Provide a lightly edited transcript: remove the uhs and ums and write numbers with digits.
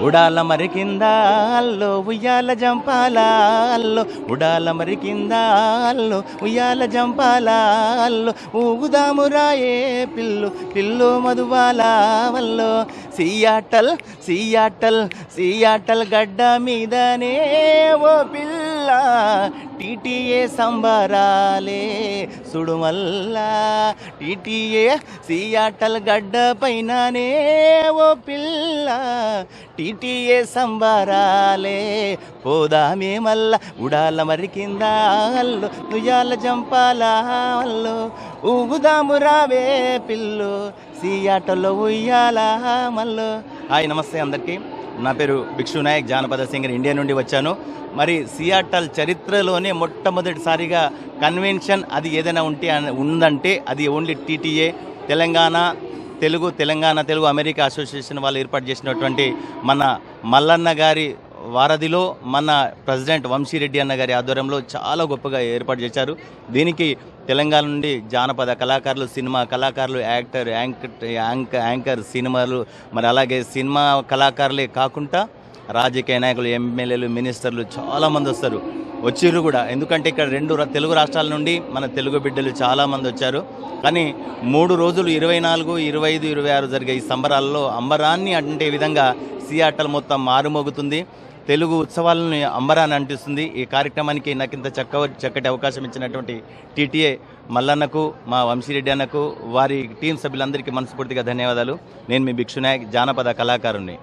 ఉడాల మరి కింద అల్లో ఉయ్యాల జంపాల అల్లో ఉడాల మరి కింద అల్లో ఉయ్యాల జంపాల అల్లో ఊగుదాము రాయే పిల్లు పిల్లు మధుబాల వల్లో సియాటల్ సియాటల్ సియాటల్ గడ్డ మీదనే ఓ పిల్ల టీటీఏ సంబరాలే సుడుమల్లా టీటీఏ సియాటల్ గడ్డ పైననే ఓ పిల్ల టీటీఏ సంబరాలే పోదామే మల్ల ఉడాల మరి కింద అల్లు నుయ్యాల జంపాల అల్లు ఊగుదాము రావే పిల్లు సియాటల్లో ఉయ్యాల మల్లు. హాయ్, నమస్తే అందరికీ. నా పేరు భిక్షు నాయక్, జానపద సింగర్, ఇండియా నుండి వచ్చాను. మరి సియాటల్ చరిత్రలోనే మొట్టమొదటిసారిగా కన్వెన్షన్ అది ఏదైనా ఉందంటే అది only TTA Telangana Telugu America association వాళ్ళు ఏర్పాటు చేసినటువంటి మన మల్లన్న గారి వారధిలో మన ప్రెసిడెంట్ వంశీరెడ్డి అన్న గారి ఆధ్వర్యంలో చాలా గొప్పగా ఏర్పాటు చేశారు. దీనికి తెలంగాణ నుండి జానపద కళాకారులు, సినిమా కళాకారులు, యాంకర్ సినిమాలు, మరి అలాగే సినిమా కళాకారులే కాకుండా రాజకీయ నాయకులు, ఎమ్మెల్యేలు, మినిస్టర్లు చాలామంది వస్తారు. వచ్చిర్రు కూడా, ఎందుకంటే ఇక్కడ రెండు తెలుగు రాష్ట్రాల నుండి మన తెలుగు బిడ్డలు చాలామంది వచ్చారు. కానీ 3 రోజులు 24, 25, 26 జరిగే ఈ సంబరాల్లో అంబరాన్ని అంటే విధంగా సియాటల్ మొత్తం మారుమోగుతుంది. తెలుగు ఉత్సవాలను అంబరాన్ని అంటిస్తుంది. ఈ కార్యక్రమానికి నాకు ఇంత చక్కటి అవకాశం ఇచ్చినటువంటి టీటీఏ మల్లన్నకు, మా వంశీరెడ్డి అన్నకు, వారి టీం సభ్యులందరికీ మనస్ఫూర్తిగా ధన్యవాదాలు. నేను మీ భిక్షు నాయక్, జానపద కళాకారుణ్ణి.